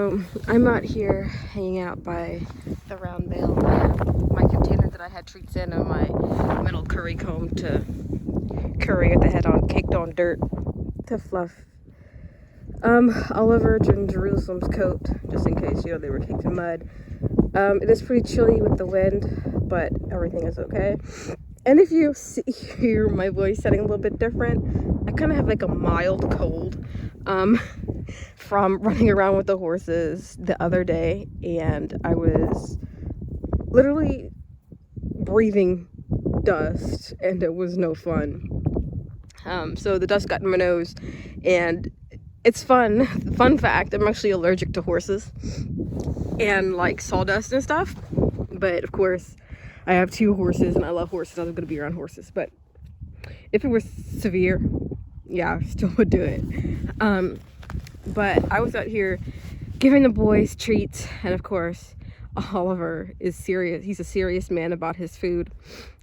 So I'm out here hanging out by the round bale. I have my container that I had treats in and my metal curry comb to curry with the head on caked on dirt to fluff Oliver and Jerusalem's coat, just in case, you know, they were caked in mud. It is pretty chilly with the wind, but everything is okay. And if you hear my voice sounding a little bit different, I kind of have like a mild cold from running around with the horses the other day, and I was literally breathing dust, and it was no fun. So the dust got in my nose, and it's fun. Fun fact, I'm actually allergic to horses and like sawdust and stuff, but of course I have 2 horses and I love horses. I was going to be around horses, but if it was severe, yeah, I still would do it. But I was out here giving the boys treats, and of course Oliver is serious. He's a serious man about his food,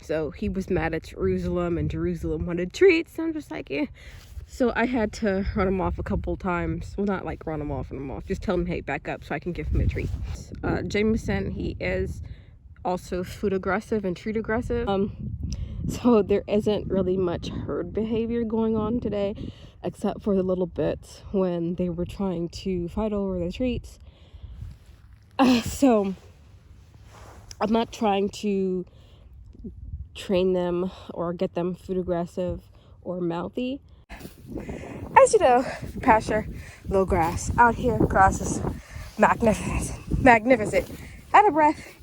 so he was mad at Jerusalem, and Jerusalem wanted treats. I'm just like, yeah. So I had to run him off a couple times. Well, not like run him off, just tell him, hey, back up so I can give him a treat. Jameson, he is also food aggressive and treat aggressive. So there isn't really much herd behavior going on today, except for the little bits when they were trying to fight over the treats. So I'm not trying to train them or get them food aggressive or mouthy. As you know, pasture, low grass. Out here, grass is magnificent. Out of breath,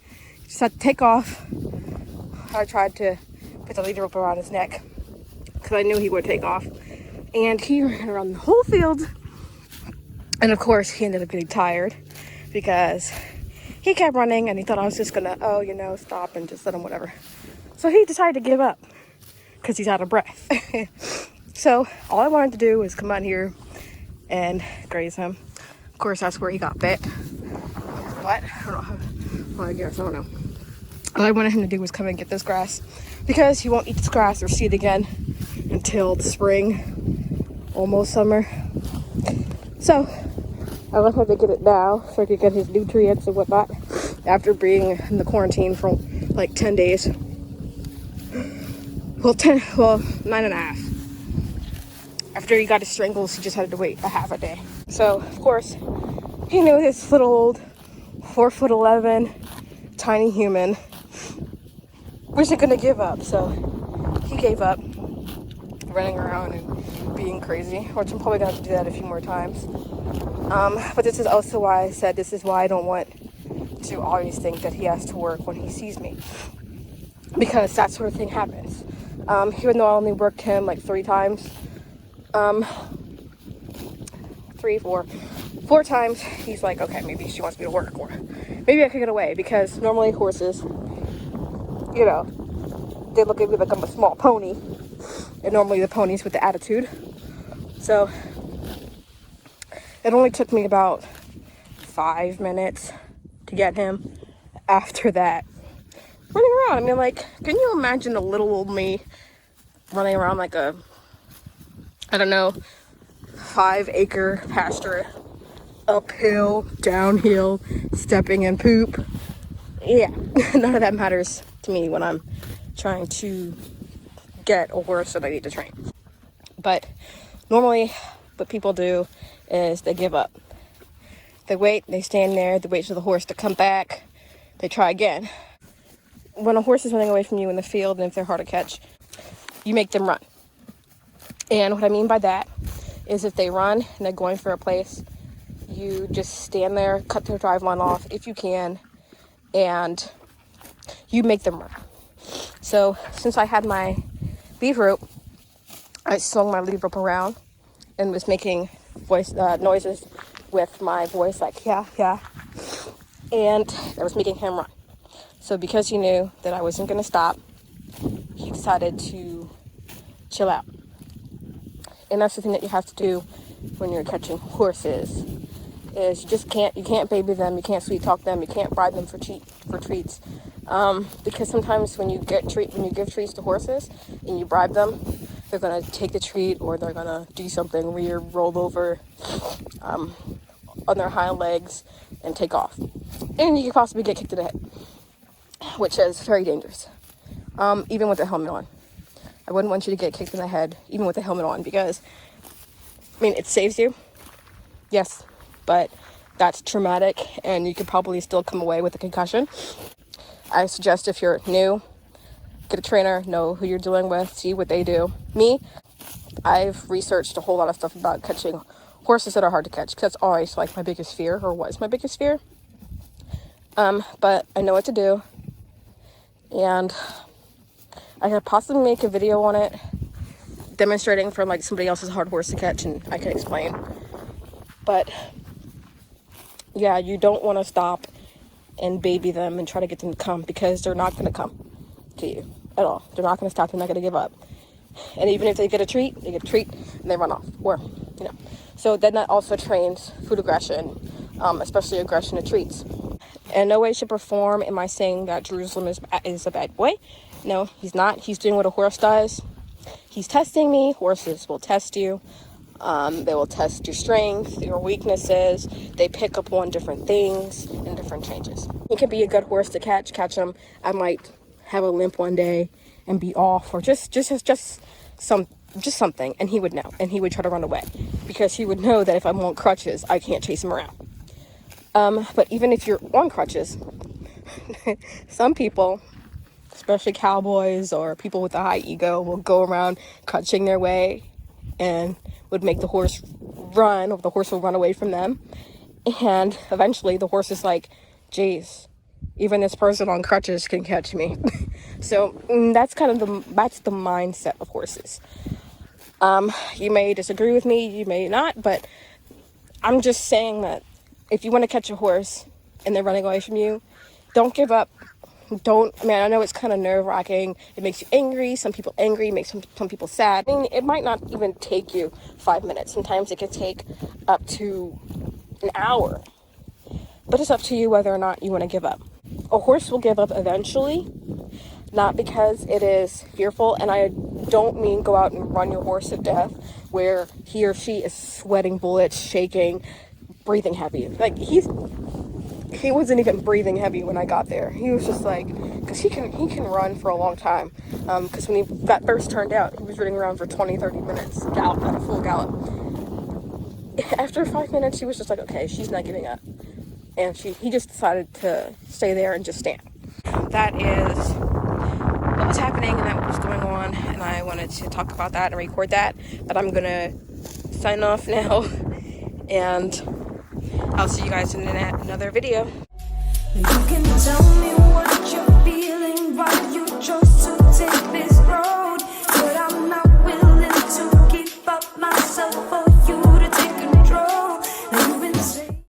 just had to take off. I tried to put the lead rope around his neck because I knew he would take off. And he ran around the whole field. And of course, he ended up getting tired because he kept running and he thought I was just gonna, stop and just let him whatever. So he decided to give up because he's out of breath. So all I wanted to do was come out here and graze him. Of course, that's where he got bit. But I don't know. All I wanted him to do was come and get this grass because he won't eat this grass or see it again until the spring, almost summer. So I want him to get it now so I could get his nutrients and whatnot after being in the quarantine for like 10 days. Well, 9.5. After he got his strangles, he just had to wait a half a day. So, of course, he knew this little old 4'11" tiny human wasn't gonna give up. So he gave up running around and being crazy, which I'm probably gonna have to do that a few more times. But this is also why I said this is why I don't want to always think that he has to work when he sees me, because that sort of thing happens. Even though I only worked him like 3 times, 4 times, he's like, okay, maybe she wants me to work, or maybe I could get away, because normally horses, you know, they look at me like I'm a small pony, and normally the pony's with the attitude. So it only took me about 5 minutes to get him. After that, running around, I mean, like, can you imagine a little old me running around like a, I don't know, 5-acre pasture, uphill, downhill, stepping in poop? Yeah, none of that matters to me when I'm trying to get a horse that I need to train. But normally what people do is they give up. They wait, they stand there, they wait for the horse to come back, they try again. When a horse is running away from you in the field, and if they're hard to catch, you make them run. And what I mean by that is if they run and they're going for a place, you just stand there, cut their drive line off if you can, and you make them run. So since I had my lead rope, I swung my lead rope around and was making noises with my voice, like, yeah, yeah. And I was making him run. So because he knew that I wasn't going to stop, he decided to chill out. And that's the thing that you have to do when you're catching horses, is you can't baby them, you can't sweet talk them, you can't bribe them for treats. Because sometimes when you give treats to horses and you bribe them, they're gonna take the treat, or they're gonna do something weird, roll over, on their hind legs and take off. And you could possibly get kicked in the head, which is very dangerous, even with the helmet on. I wouldn't want you to get kicked in the head, even with the helmet on, because, I mean, it saves you, yes, but that's traumatic, and you could probably still come away with a concussion. I suggest if you're new, get a trainer, know who you're dealing with, see what they do. Me, I've researched a whole lot of stuff about catching horses that are hard to catch, because that's always like my biggest fear, or was my biggest fear. But I know what to do, and I could possibly make a video on it, demonstrating from like somebody else's hard horse to catch, and I can explain. But yeah, you don't want to stop and baby them and try to get them to come, because they're not going to come to you at all. They're not going to stop. They're not going to give up. And even if they get a treat, and they run off, or, you know. So then that also trains food aggression, especially aggression to treats. In no way, shape, or form am I saying that Jerusalem is a bad boy. No, he's not. He's doing what a horse does. He's testing me. Horses will test you. They will test your strength, your weaknesses. They pick up on different things and different changes. He can be a good horse to catch him. I might have a limp one day and be off, or just something, and he would know, and he would try to run away, because he would know that if I'm on crutches, I can't chase him around. But even if you're on crutches, some people, especially cowboys or people with a high ego, will go around crutching their way and would make the horse run, or the horse will run away from them. And eventually the horse is like, geez, even this person on crutches can catch me. So that's kind of the mindset of horses. You may disagree with me, you may not, but I'm just saying that if you want to catch a horse and they're running away from you, don't give up. I know it's kind of nerve-wracking. It makes you angry. Some people angry, makes some people sad. I mean, it might not even take you 5 minutes. Sometimes it could take up to an hour. But it's up to you whether or not you want to give up. A horse will give up eventually, not because it is fearful. And I don't mean go out and run your horse to death where he or she is sweating bullets, shaking, breathing heavy. Like, he wasn't even breathing heavy when I got there. He was just like, because he can run for a long time. Because when he got first turned out, he was running around for 20-30 minutes, gallop, at a full gallop. After 5 minutes, he was just like, okay, she's not giving up. And he just decided to stay there and just stand. That is what was happening, and that was going on, and I wanted to talk about that and record that. But I'm gonna sign off now, and I'll see you guys in another video. You can tell me what you're feeling while you just